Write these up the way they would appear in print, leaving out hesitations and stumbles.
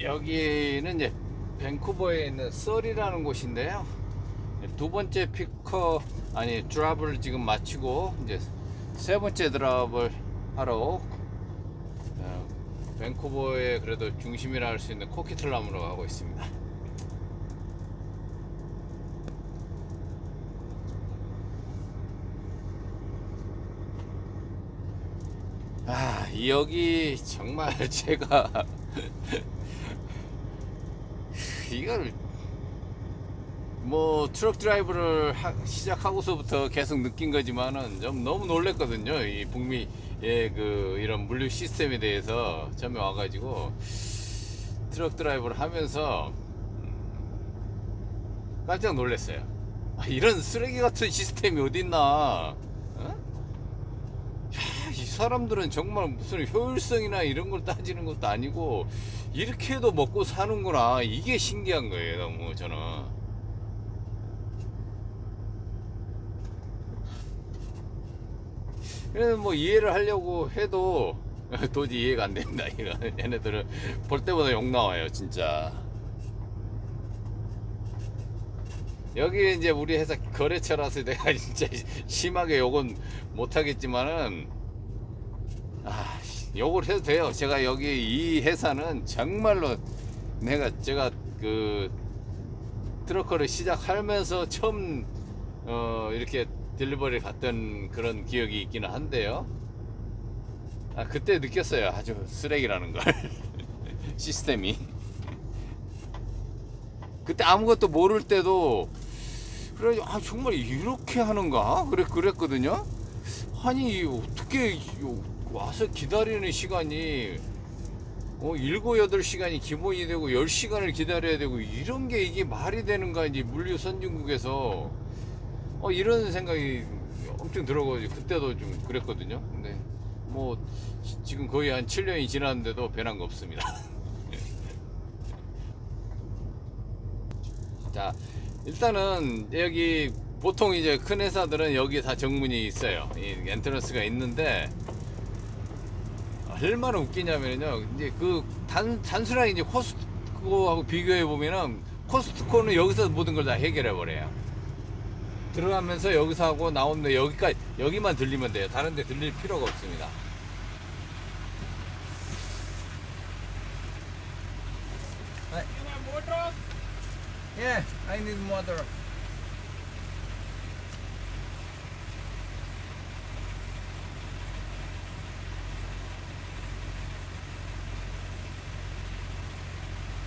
여기는 이제 밴쿠버에 있는 서리라는 곳인데요. 두 번째 피커 아니 드랍을 지금 마치고 이제 세 번째 드랍을 하러 밴쿠버의 그래도 중심이라 할 수 있는 코키틀람으로 가고 있습니다. 여기 정말 제가 이걸 뭐 트럭 드라이브를 시작하고서부터 계속 느낀 거지만은 좀 너무 놀랬거든요. 이 북미의 그 이런 물류 시스템에 대해서 처음에 와가지고 트럭 드라이브를 하면서 깜짝 놀랐어요. 이런 쓰레기 같은 시스템이 어딨나? 이 사람들은 정말 무슨 효율성이나 이런 걸 따지는 것도 아니고 이렇게 해도 먹고 사는구나. 이게 신기한 거예요. 너무 저는. 그래서 뭐 이해를 하려고 해도 도저히 이해가 안 된다. 얘네들은 볼 때마다 욕 나와요, 진짜. 여기 이제 우리 회사 거래처라서 내가 진짜 심하게 욕은 못 하겠지만은 욕을 해도 돼요. 제가 여기 이 회사는 정말로 제가 그 트러커를 시작하면서 처음 이렇게 딜리버리 갔던 그런 기억이 있기는 한데요. 그때 느꼈어요. 아주 쓰레기라는 걸. 시스템이. 그때 아무것도 모를 때도 그래 정말 이렇게 하는가? 그랬거든요. 아니 어떻게 와서 기다리는 시간이 7, 8시간이 기본이 되고 10시간을 기다려야 되고 이런 게 이게 말이 되는가 이제 물류 선진국에서 이런 생각이 엄청 들어가지고 그때도 좀 그랬거든요. 근데 뭐 지금 거의 한 7년이 지났는데도 변한 거 없습니다. 자, 일단은 여기 보통 이제 큰 회사들은 여기 다 정문이 있어요. 이 엔트런스가 있는데 얼마나 웃기냐면요. 이제 그 단순하게 이제 코스트코하고 비교해 보면은 코스트코는 여기서 모든 걸 다 해결해 버려요. 들어가면서 여기서 하고 나오는데 여기만 들리면 돼요. 다른 데 들릴 필요가 없습니다. Yeah, I need water.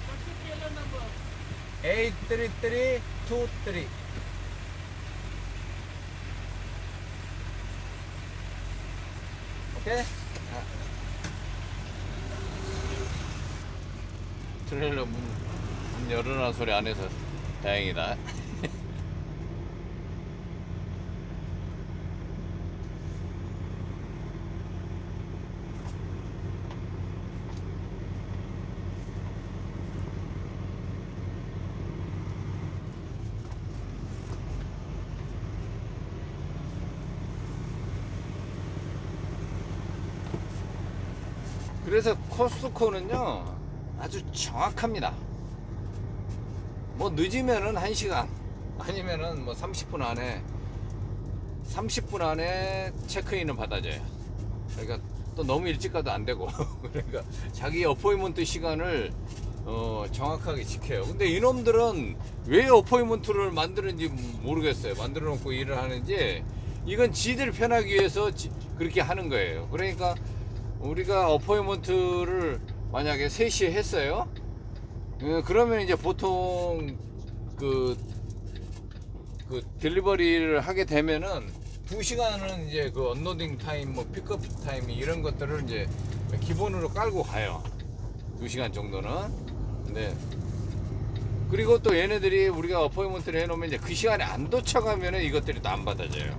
What's your trailer number? 83323. 오케이? 트레일러 문 열어놔 소리 안 해서 다행이다. 그래서 코스트코는요 아주 정확합니다. 뭐 늦으면은 1시간 아니면은 뭐 30분 안에 체크인을 받아줘요. 그러니까 또 너무 일찍 가도 안 되고 그러니까 자기 어포인먼트 시간을 정확하게 지켜요. 근데 이놈들은 왜 어포인먼트를 만드는지 모르겠어요. 만들어 놓고 일을 하는지 이건 지들 편하기 위해서 그렇게 하는 거예요. 그러니까 우리가 어포인먼트를 만약에 3시에 했어요. 그러면 이제 보통 그 딜리버리를 하게 되면은 2시간은 이제 그 언로딩 타임, 뭐 픽업 타임 이런 것들을 이제 기본으로 깔고 가요. 2시간 정도는. 네. 그리고 또 얘네들이 우리가 어포인먼트를 해놓으면 이제 그 시간에 안 도착하면은 이것들이 또 안 받아져요.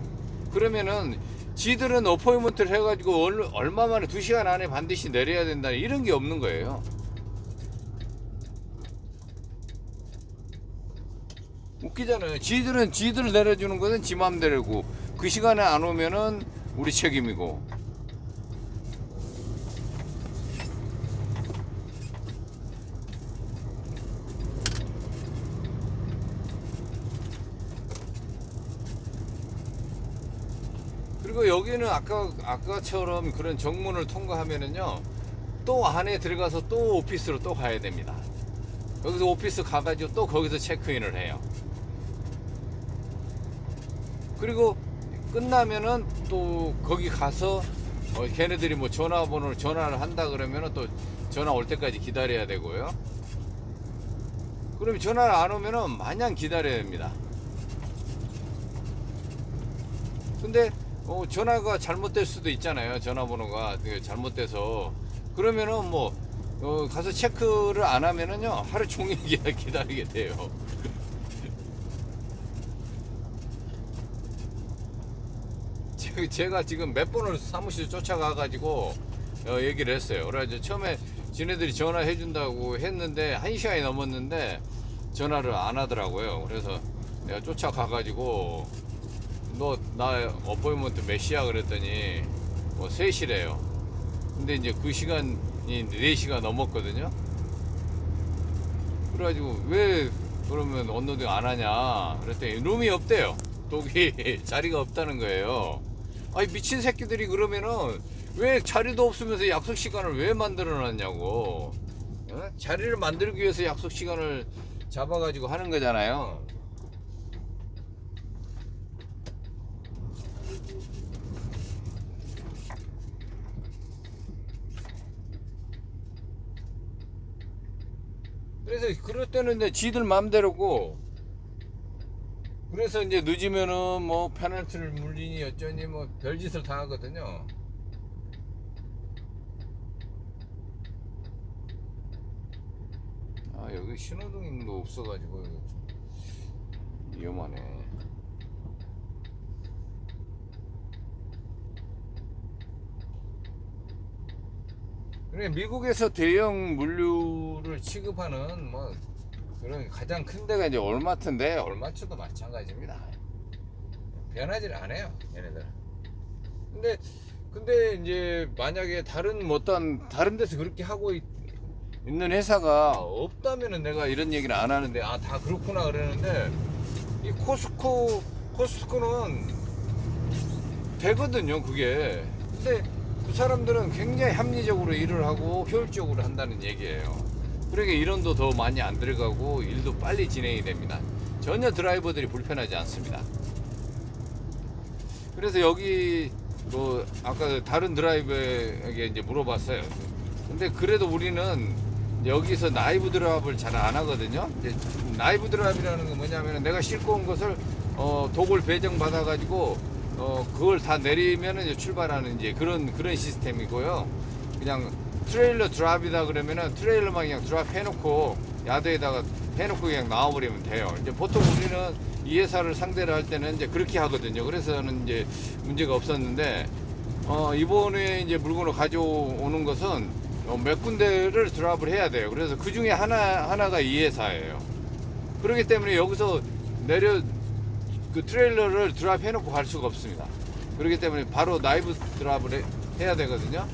그러면은 지들은 어포인먼트를 해가지고 얼마 만에 2시간 안에 반드시 내려야 된다 이런 게 없는 거예요. 웃기잖아요. 지들 내려주는 것은 지 맘대로고 그 시간에 안 오면은 우리 책임이고. 그리고 여기는 아까처럼 그런 정문을 통과하면은요, 또 안에 들어가서 또 오피스로 또 가야 됩니다. 여기서 오피스 가가지고 또 거기서 체크인을 해요. 그리고 끝나면은 또 거기 가서 걔네들이 뭐 전화번호를 전화를 한다 그러면은 또 전화 올 때까지 기다려야 되고요. 그럼 전화를 안 오면은 마냥 기다려야 됩니다. 근데 전화가 잘못될 수도 있잖아요. 전화번호가 잘못돼서. 그러면은 뭐 가서 체크를 안 하면은요, 하루 종일 기다리게 돼요. 제가 지금 몇 번을 사무실 쫓아가가지고 얘기를 했어요. 그래가지고 처음에 지네들이 전화해 준다고 했는데 1시간이 넘었는데 전화를 안 하더라고요. 그래서 내가 쫓아가가지고 너 나 어포인먼트 몇 시야 그랬더니 3시래요. 근데 이제 그 시간이 4시가 넘었거든요. 그래가지고 왜 그러면 언노딩 안 하냐 그랬더니 룸이 없대요. 독이 자리가 없다는 거예요. 아니 미친 새끼들이 그러면은 왜 자리도 없으면서 약속 시간을 왜 만들어 놨냐고. 자리를 만들기 위해서 약속 시간을 잡아가지고 하는 거잖아요. 그래서 그럴 때는 이제 지들 맘대로고, 그래서 이제 늦으면은 뭐 페널티를 물리니 어쩌니 뭐 별짓을 다 하거든요. 아 여기 신호등도 없어가지고 이거 좀 위험하네. 그래 미국에서 대형 물류를 취급하는 뭐 그런 가장 큰 데가 이제 월마트인데, 월마트도 마찬가지입니다. 변하지 않아요 얘네들. 근데 이제 만약에 다른 데서 그렇게 하고 있는 회사가 없다면은 내가 이런 얘기를 안 하는데, 아 다 그렇구나 그러는데, 이 코스트코는 되거든요 그게. 근데 그 사람들은 굉장히 합리적으로 일을 하고 효율적으로 한다는 얘기예요. 그러니까 인원도 더 많이 안 들어가고 일도 빨리 진행이 됩니다. 전혀 드라이버들이 불편하지 않습니다. 그래서 여기 뭐 아까 다른 드라이버에게 이제 물어봤어요. 근데 그래도 우리는 여기서 나이브 드랍을 잘 안 하거든요. 이제 나이브 드랍이라는 건 뭐냐면 내가 싣고 온 것을 도굴 배정 받아 가지고 그걸 다 내리면은 이제 출발하는 이제 그런 시스템이고요. 그냥 트레일러 드랍이다 그러면은 트레일러만 그냥 드랍 해놓고 야드에다가 해놓고 그냥 나와버리면 돼요. 이제 보통 우리는 이 회사를 상대를 할 때는 이제 그렇게 하거든요. 그래서는 이제 문제가 없었는데 이번에 이제 물건을 가져오는 것은 몇 군데를 드랍을 해야 돼요. 그래서 그 중에 하나가 이 회사예요. 그렇기 때문에 여기서 그 트레일러를 드랍 해놓고 갈 수가 없습니다. 그렇기 때문에 바로 나이브 드랍을 해야 되거든요.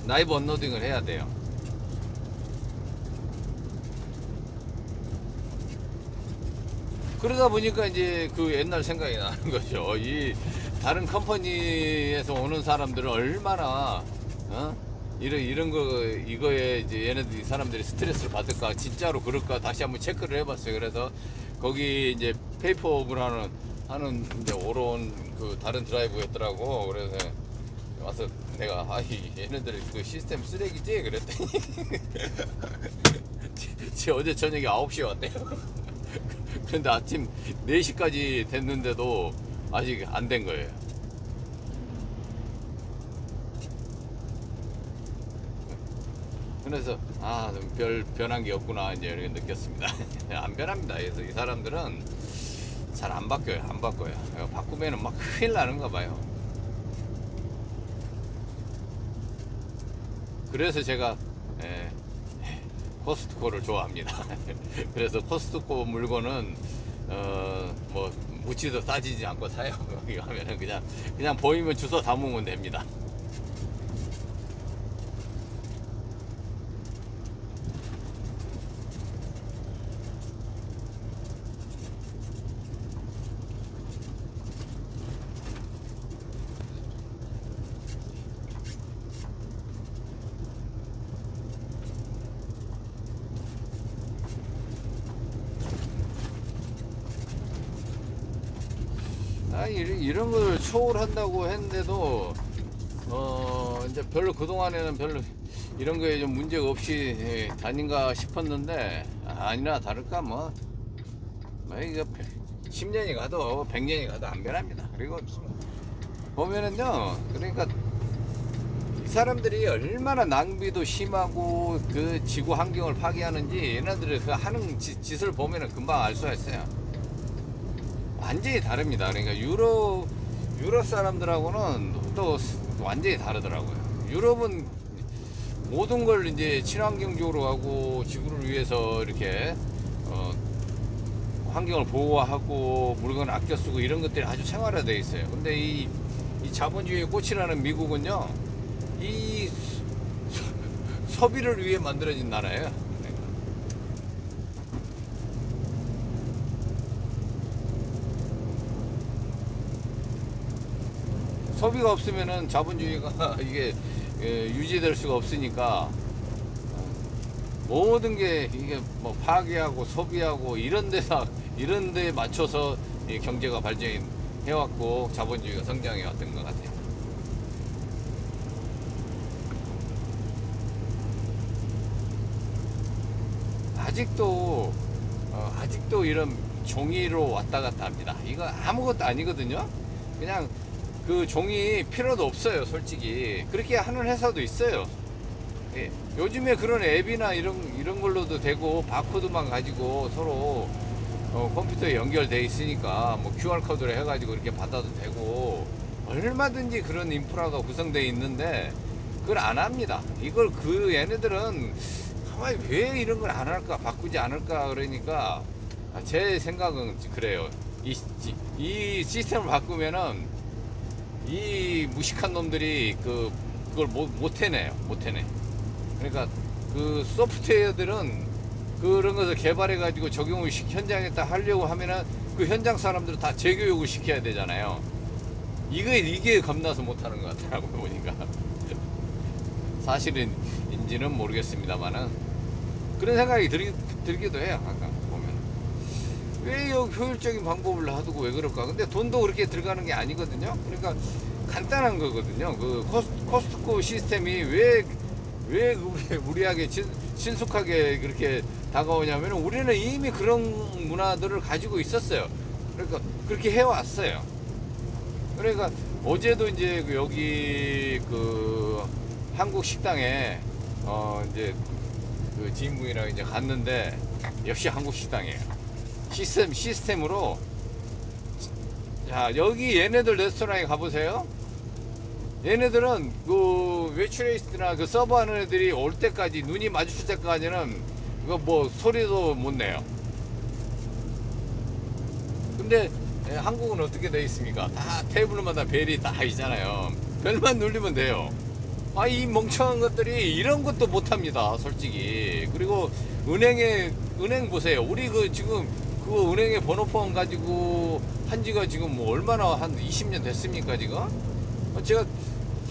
나이브 언로딩을 해야 돼요. 그러다 보니까 이제 그 옛날 생각이 나는 거죠. 이 다른 컴퍼니에서 오는 사람들은 얼마나 이거에 이제 이 사람들이 스트레스를 받을까, 진짜로 그럴까 다시 한번 체크를 해봤어요. 그래서 거기 이제 페이퍼업을 하는 이제 오러온 그 다른 드라이브였더라고. 그래서 와서 내가 얘네들 그 시스템 쓰레기지 그랬더니 어제 저녁에 9시에 왔대요. 그런데 아침 4시까지 됐는데도 아직 안 된 거예요. 그래서 별 변한 게 없구나 이제 이렇게 느꼈습니다. 안 변합니다. 그래서 이 사람들은 잘 안 바뀌어요. 바꾸면은 막 큰일 나는가 봐요. 그래서 제가 코스트코를 좋아합니다. 그래서 코스트코 물건은 뭐 묻지도 따지지 않고 사요. 여기 가면은 그냥 보이면 주워 담으면 됩니다. 아니 이런 걸 초월한다고 했는데도 이제 별로 그동안에는 별로 이런 거에 좀 문제가 없이 다닌가 싶었는데 아니나 다를까 뭐 이거 10년이 가도 100년이 가도 안 변합니다. 그리고 보면은요, 그러니까 이 사람들이 얼마나 낭비도 심하고 그 지구 환경을 파괴하는지 얘네들이 그 하는 짓을 보면은 금방 알 수가 있어요. 완전히 다릅니다. 그러니까 유럽 사람들하고는 또 완전히 다르더라고요. 유럽은 모든 걸 이제 친환경적으로 하고 지구를 위해서 이렇게 환경을 보호하고 물건을 아껴 쓰고 이런 것들이 아주 생활화되어 있어요. 근데 이 자본주의의 꽃이라는 미국은요, 이 소비를 위해 만들어진 나라예요. 소비가 없으면은 자본주의가 이게 유지될 수가 없으니까 모든 게 이게 뭐 파괴하고 소비하고 이런 데 맞춰서 이 경제가 발전해 왔고 자본주의가 성장해 왔던 것 같아요. 아직도 이런 종이로 왔다 갔다 합니다. 이거 아무것도 아니거든요. 그냥 그 종이 필요도 없어요, 솔직히. 그렇게 하는 회사도 있어요. 예. 요즘에 그런 앱이나 이런 걸로도 되고, 바코드만 가지고 서로 컴퓨터에 연결돼 있으니까 뭐 QR 코드로 해가지고 이렇게 받아도 되고, 얼마든지 그런 인프라가 구성되어 있는데 그걸 안 합니다. 이걸 얘네들은 가만히 왜 이런 걸 안 할까, 바꾸지 않을까 그러니까 제 생각은 그래요. 이 시스템을 바꾸면은 이 무식한 놈들이 그걸 못 해내. 그러니까 그 소프트웨어들은 그런 것을 개발해 가지고 적용을 현장에다 하려고 하면은 그 현장 사람들을 다 재교육을 시켜야 되잖아요. 이게 겁나서 못 하는 것 같더라고요, 보니까. 사실인지는 모르겠습니다만은 그런 생각이 들기도 해요. 아까 보면 왜 효율적인 방법을 놔두고 왜 그럴까? 근데 돈도 그렇게 들어가는 게 아니거든요. 그러니까 간단한 거거든요. 그 코스트코 시스템이 왜 우리에게 친숙하게 그렇게 다가오냐면 우리는 이미 그런 문화들을 가지고 있었어요. 그러니까 그렇게 해왔어요. 그러니까 어제도 이제 여기 그 한국 식당에 이제 그 지인분이랑 이제 갔는데 역시 한국 식당이에요. 시스템으로. 자, 여기 얘네들 레스토랑에 가보세요. 얘네들은 그 웨이트레이스나 그 서버하는 애들이 올 때까지, 눈이 마주칠 때까지는 이거 뭐 소리도 못 내요. 근데 한국은 어떻게 돼 있습니까? 다 테이블마다 벨이 다 있잖아요. 벨만 누르면 돼요. 이 멍청한 것들이 이런 것도 못 합니다, 솔직히. 그리고 은행 보세요. 우리 지금 그 은행에 번호폰 가지고 한 지가 지금 뭐 얼마나 한 20년 됐습니까, 지금? 제가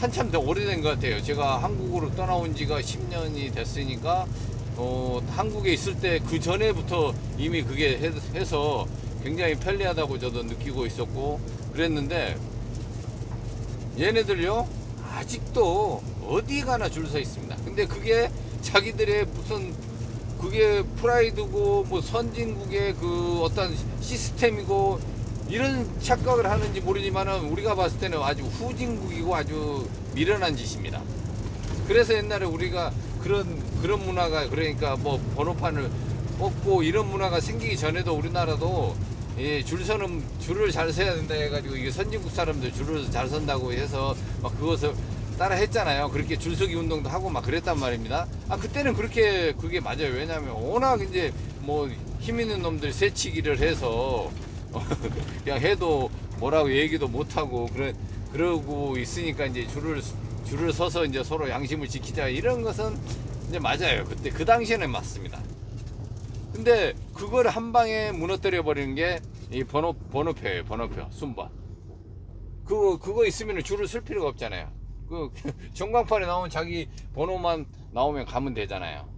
한참 더 오래된 것 같아요. 제가 한국으로 떠나온 지가 10년이 됐으니까, 한국에 있을 때 그 전에부터 이미 그게 해서 굉장히 편리하다고 저도 느끼고 있었고 그랬는데, 얘네들요, 아직도 어디 가나 줄 서 있습니다. 근데 그게 자기들의 무슨 그게 프라이드고 뭐 선진국의 그 어떤 시스템이고 이런 착각을 하는지 모르지만은 우리가 봤을 때는 아주 후진국이고 아주 미련한 짓입니다. 그래서 옛날에 우리가 그런 문화가, 그러니까 뭐 번호판을 뽑고 이런 문화가 생기기 전에도 우리나라도 줄을 잘 서야 된다 해가지고 이게 선진국 사람들 줄을 잘 선다고 해서 막 그것을 따라 했잖아요. 그렇게 줄서기 운동도 하고 막 그랬단 말입니다. 그때는 그게 맞아요. 왜냐하면 워낙 이제 뭐 힘 있는 놈들 새치기를 해서 그냥 해도 뭐라고 얘기도 못하고 그러고 있으니까 이제 줄을 서서 이제 서로 양심을 지키자, 이런 것은 이제 맞아요. 그때 그 당시에는 맞습니다. 근데 그걸 한 방에 무너뜨려 버리는 게 이 번호표예요. 번호표 순번. 그거 있으면 줄을 쓸 필요가 없잖아요. 전광판에 나오면 자기 번호만 나오면 가면 되잖아요.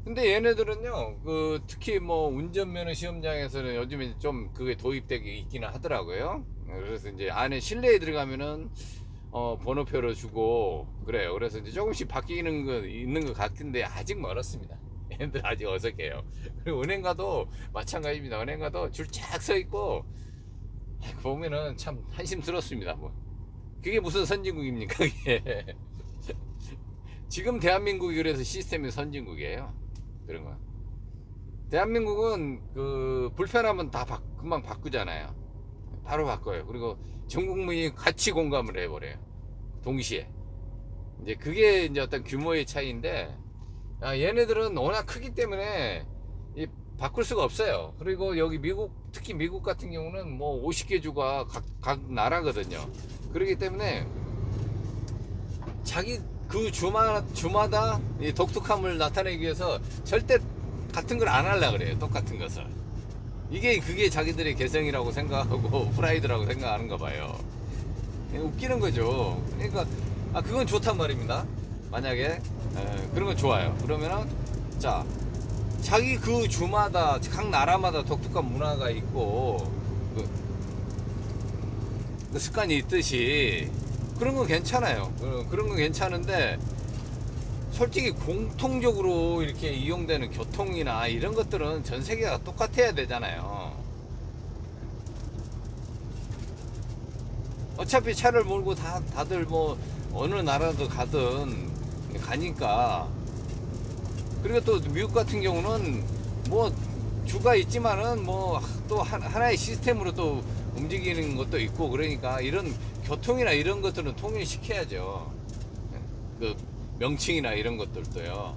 근데 얘네들은요, 특히 뭐 운전면허 시험장에서는 요즘에 좀 그게 도입되기 있기는 하더라고요. 그래서 이제 안에 실내에 들어가면은 번호표를 주고 그래요. 그래서 이제 조금씩 바뀌는 거 있는 것 같은데 아직 멀었습니다. 얘네들 아직 어색해요. 그리고 은행 가도 마찬가지입니다. 은행 가도 줄 쫙 서 있고 보면은 참 한심스럽습니다. 뭐 그게 무슨 선진국입니까? 그게 지금 대한민국이 그래서 시스템이 선진국이에요. 그런 거. 대한민국은 불편하면 다 금방 바꾸잖아요. 바로 바꿔요. 그리고 전 국민이 같이 공감을 해버려요. 동시에. 이제 그게 이제 어떤 규모의 차이인데, 얘네들은 워낙 크기 때문에 바꿀 수가 없어요. 그리고 여기 미국, 특히 미국 같은 경우는 뭐 50개 주가 각 나라거든요. 그렇기 때문에 자기 그 주마다 이 독특함을 나타내기 위해서 절대 같은 걸 안 하려고 그래요. 똑같은 것을. 그게 자기들의 개성이라고 생각하고 프라이드라고 생각하는가 봐요. 웃기는 거죠. 그러니까 그건 좋단 말입니다. 만약에 그런 건 좋아요. 그러면은 자 자기 그 주마다 각 나라마다 독특한 문화가 있고 그, 그 습관이 있듯이 그런 건 괜찮아요. 그런 건 괜찮은데 솔직히 공통적으로 이렇게 이용되는 교통이나 이런 것들은 전 세계가 똑같아야 되잖아요. 어차피 차를 몰고 다들 뭐 어느 나라도 가니까. 그리고 또 미국 같은 경우는 뭐 주가 있지만은 뭐 또 하나의 시스템으로 또 움직이는 것도 있고 그러니까 이런 교통이나 이런 것들은 통일시켜야죠. 그 명칭이나 이런 것들도요.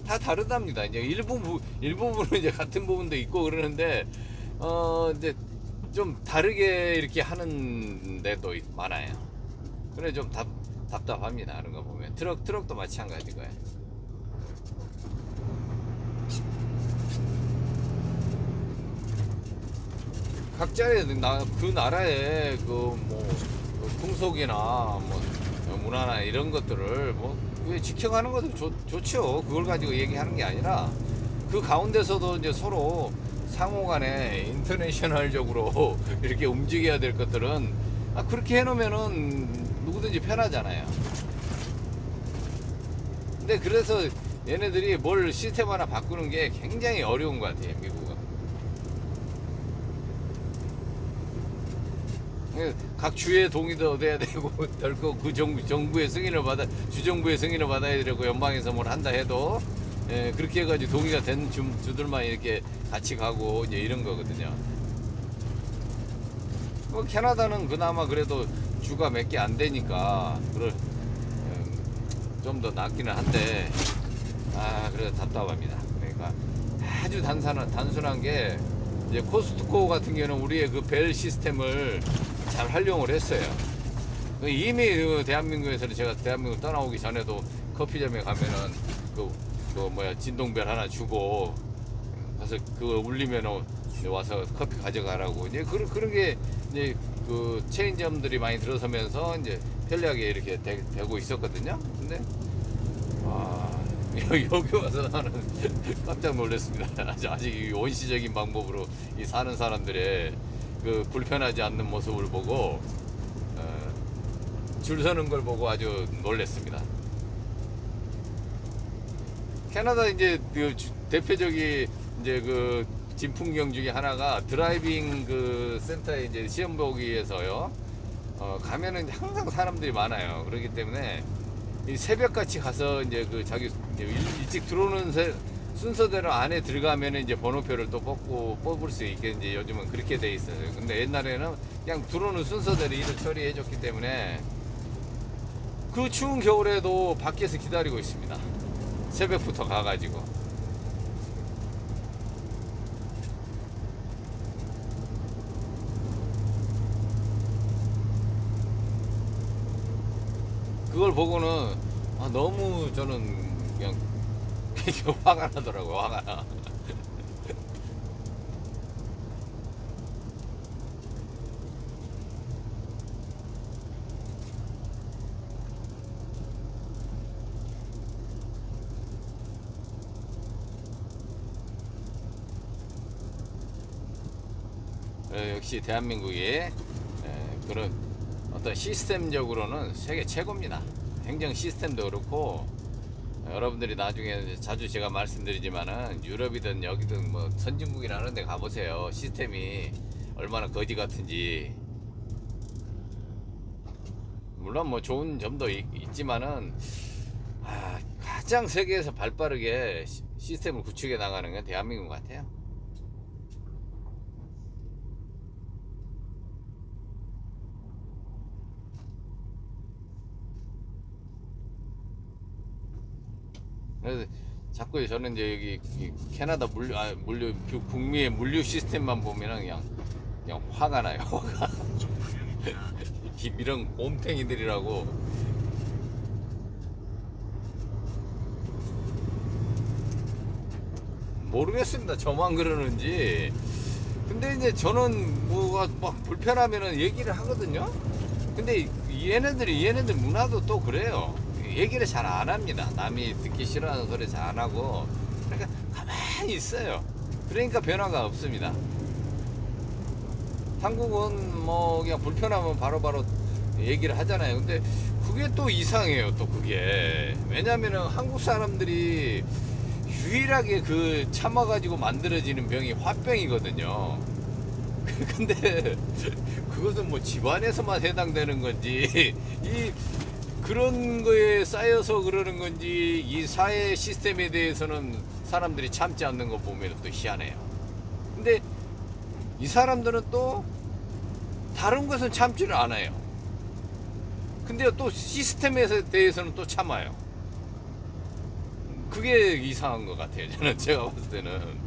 다 다르답니다. 이제 일부분은 이제 같은 부분도 있고 그러는데 이제 좀 다르게 이렇게 하는 데도 많아요. 그래 좀 답답합니다. 그런 거 보면 트럭도 마찬가지고요. 각자의 그 나라의 뭐 풍속이나 뭐 문화나 이런 것들을 뭐 지켜가는 것도 좋죠. 그걸 가지고 얘기하는 게 아니라 그 가운데서도 이제 서로 상호간에 인터내셔널적으로 이렇게 움직여야 될 것들은 그렇게 해놓으면은 누구든지 편하잖아요. 근데 그래서 얘네들이 뭘 시스템 하나 바꾸는 게 굉장히 어려운 것 같아요. 미국은. 각 주의 동의도 얻어야 되고 덜고 그 정부의 승인을 주정부의 승인을 받아야 되고 연방에서 뭘 한다 해도 그렇게 해가지고 동의가 된 주들만 이렇게 같이 가고 이제 이런 거거든요. 캐나다는 그나마 그래도 주가 몇 개 안 되니까 좀 더 낫기는 한데 그래도 답답합니다. 그러니까 아주 단순한 게 이제 코스트코 같은 경우는 우리의 그 벨 시스템을 잘 활용을 했어요. 이미 대한민국에서는 제가 대한민국 떠나오기 전에도 커피점에 가면은 진동벨 하나 주고 가서 그거 울리면 와서 커피 가져가라고 이제 그런 게 이제 그 체인점들이 많이 들어서면서 이제 편리하게 이렇게 되고 있었거든요. 근데 여기 와서 나는 깜짝 놀랐습니다. 아직 원시적인 방법으로 이 사는 사람들의 그 불편하지 않는 모습을 보고 줄 서는 걸 보고 아주 놀랐습니다. 캐나다 이제 그 대표적인 이제 그 진풍경 중에 하나가 드라이빙 그 센터에 이제 시험 보기 위해서요. 가면은 항상 사람들이 많아요. 그렇기 때문에 이 새벽같이 가서 이제 자기 일찍 들어오는 순서대로 안에 들어가면 이제 번호표를 또 뽑을 수 있게 이제 요즘은 그렇게 돼 있어요. 근데 옛날에는 그냥 들어오는 순서대로 일을 처리해 줬기 때문에 그 추운 겨울에도 밖에서 기다리고 있습니다. 새벽부터 가가지고. 그걸 보고는 너무 저는 그냥 화가 나더라고요. 화가 나. 역시 대한민국의 그런 어떤 시스템적으로는 세계 최고입니다. 행정 시스템도 그렇고 여러분들이 나중에 자주 제가 말씀드리지만은 유럽이든 여기든 뭐 선진국이라는 데 가보세요. 시스템이 얼마나 거지 같은지. 물론 뭐 좋은 점도 있지만은 가장 세계에서 발빠르게 시스템을 구축해 나가는 건 대한민국 같아요. 그래서 자꾸 저는 이제 여기 캐나다 물류 북미의 물류 시스템만 보면은 그냥 화가 나요. 화가. 이런 곰탱이들이라고. 모르겠습니다. 저만 그러는지. 근데 이제 저는 뭐가 막 불편하면은 얘기를 하거든요. 근데 얘네들 문화도 또 그래요. 얘기를 잘 안 합니다. 남이 듣기 싫어하는 소리 잘 안 하고. 그러니까 가만히 있어요. 그러니까 변화가 없습니다. 한국은 뭐 그냥 불편하면 바로바로 얘기를 하잖아요. 근데 그게 또 이상해요. 또 그게. 왜냐면은 한국 사람들이 유일하게 그 참아가지고 만들어지는 병이 화병이거든요. 근데 그것은 뭐 집안에서만 해당되는 건지 그런 거에 쌓여서 그러는 건지 이 사회 시스템에 대해서는 사람들이 참지 않는 거 보면 또 희한해요. 근데 이 사람들은 또 다른 것은 참지를 않아요. 근데 또 시스템에 대해서는 또 참아요. 그게 이상한 것 같아요. 저는 제가 봤을 때는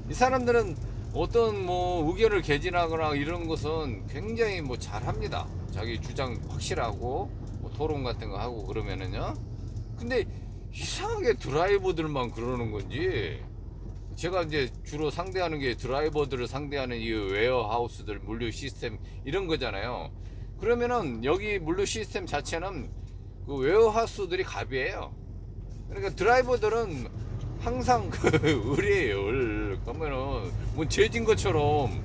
이 사람들은 어떤 뭐 의견을 개진하거나 이런 것은 굉장히 뭐 잘합니다. 자기 주장 확실하고 뭐 토론 같은 거 하고 그러면은요. 근데 이상하게 드라이버들만 그러는 건지 제가 이제 주로 상대하는 게 드라이버들을 상대하는 이 웨어하우스들 물류 시스템 이런 거잖아요. 그러면은 여기 물류 시스템 자체는 그 웨어하우스들이 갑이에요. 그러니까 드라이버들은 항상 그 을이에요. 그러면은 뭐 죄진 것처럼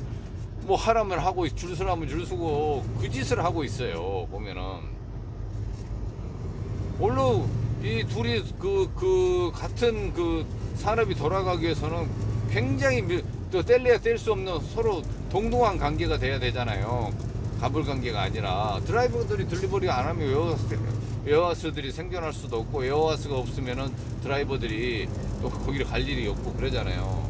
뭐 하라면 하고 줄 서라면 줄 서고 그 짓을 하고 있어요. 보면은 물론 이 둘이 그 같은 그 산업이 돌아가기 위해서는 굉장히 또 뗄래야 뗄 수 없는 서로 동등한 관계가 돼야 되잖아요. 갑을 관계가 아니라 드라이버들이 딜리버리 안 하면 웨어하우스들이 생존할 수도 없고 웨어하우스가 없으면은 드라이버들이 또 거기를 갈 일이 없고 그러잖아요.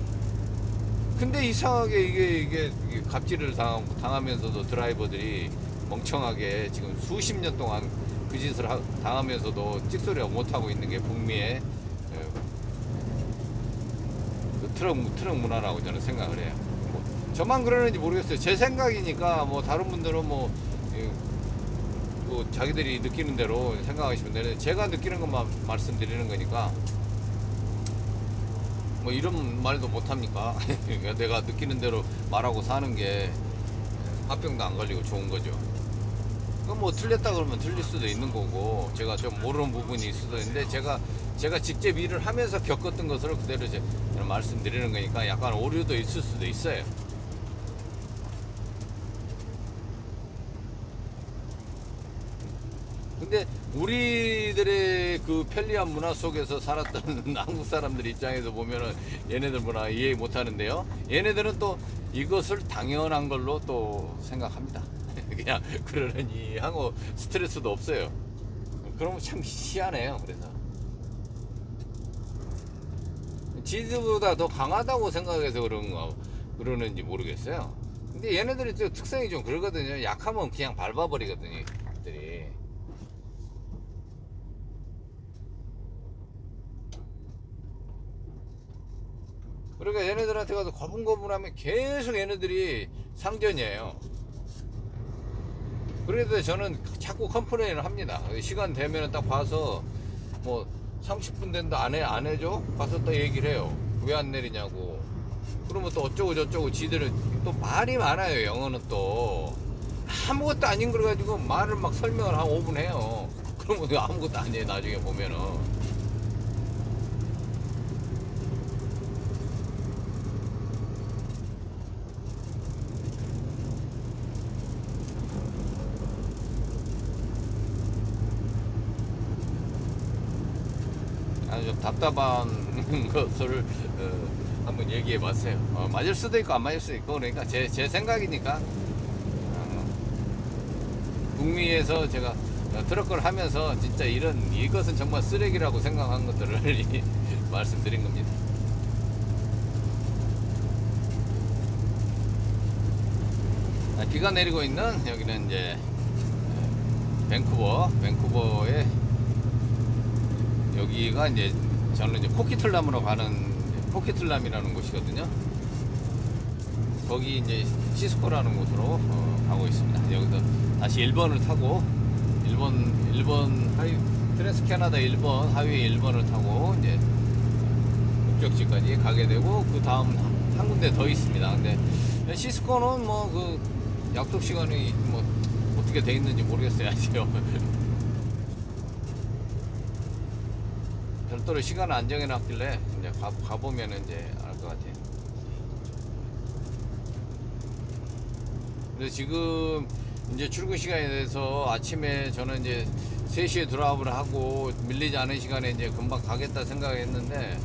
근데 이상하게 이게 갑질을 당하면서도 드라이버들이 멍청하게 지금 수십 년 동안 그 짓을 당하면서도 찍소리가 못하고 있는 게 북미의 그 트럭 문화라고 저는 생각을 해요. 뭐 저만 그러는지 모르겠어요. 제 생각이니까 뭐 다른 분들은 뭐 자기들이 느끼는 대로 생각하시면 되는데 제가 느끼는 것만 말씀드리는 거니까 뭐 이런 말도 못합니까? 내가 느끼는 대로 말하고 사는 게 화병도 안 걸리고 좋은 거죠. 그럼 뭐 틀렸다 그러면 틀릴 수도 있는 거고 제가 좀 모르는 부분이 있을 수도 있는데 제가 직접 일을 하면서 겪었던 것을 그대로 말씀드리는 거니까 약간 오류도 있을 수도 있어요. 근데 우리들의 그 편리한 문화 속에서 살았던 한국 사람들 입장에서 보면은 얘네들 문화 이해 못 하는데요. 얘네들은 또 이것을 당연한 걸로 또 생각합니다. 그냥 그러니 하고 스트레스도 없어요. 그러면 참 희한해요. 그래서 지들보다 더 강하다고 생각해서 그러는지 모르겠어요. 근데 얘네들이 또 특성이 좀 그러거든요. 약하면 그냥 밟아버리거든요. 들이. 그러니까 얘네들한테 가서 거분거분하면 계속 얘네들이 상전이에요. 그래도 저는 자꾸 컴플레인을 합니다. 시간 되면 딱 봐서 뭐 30분 된다 안 해줘? 가서 또 얘기를 해요. 왜 안 내리냐고. 그러면 또 어쩌고 저쩌고 지들은 또 말이 많아요. 영어는 또 아무것도 아닌 걸 가지고 말을 막 설명을 한 5분 해요. 그러면 아무것도 아니에요. 나중에 보면은. 좀 답답한 것을 한번 얘기해 봤어요. 맞을 수도 있고 안 맞을 수도 있고 그러니까 제 생각이니까 북미에서 제가 트럭을 하면서 진짜 이것은 정말 쓰레기라고 생각한 것들을 말씀드린 겁니다. 비가 내리고 있는 여기는 이제 밴쿠버에 여기가 이제 저는 이제 코키틀람으로 가는 코키틀람이라는 곳이거든요. 거기 이제 시스코라는 곳으로 가고 있습니다. 여기서 다시 1번을 타고 일본 트랜스 캐나다 1번 하이웨이 1번을 타고 이제 목적지까지 가게 되고 그 다음 한 군데 더 있습니다. 근데 시스코는 뭐 그 약속 시간이 뭐 어떻게 돼 있는지 모르겠어요. 아직요. 별도로 시간을 안 정해놨길래 이제 가보면 이제 알 것 같아요. 근데 지금 이제 출근 시간에 대해서 아침에 저는 이제 3시에 드랍을 하고 밀리지 않은 시간에 이제 금방 가겠다 생각했는데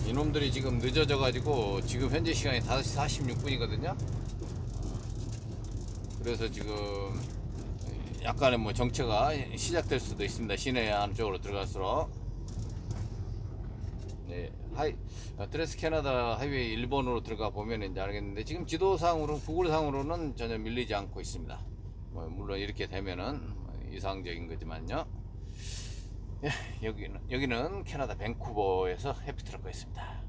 이놈들이 지금 늦어져 가지고 지금 현재 시간이 5시 46분이거든요. 그래서 지금 약간의 뭐 정체가 시작될 수도 있습니다. 시내 안쪽으로 들어갈수록. 네, 트랜스 캐나다 하이웨이 1번으로 들어가 보면 이제 알겠는데 지금 지도상으로 구글상으로는 전혀 밀리지 않고 있습니다. 뭐 물론 이렇게 되면은 이상적인 거지만요. 예, 여기는 캐나다 밴쿠버에서 해피트럭거였습니다.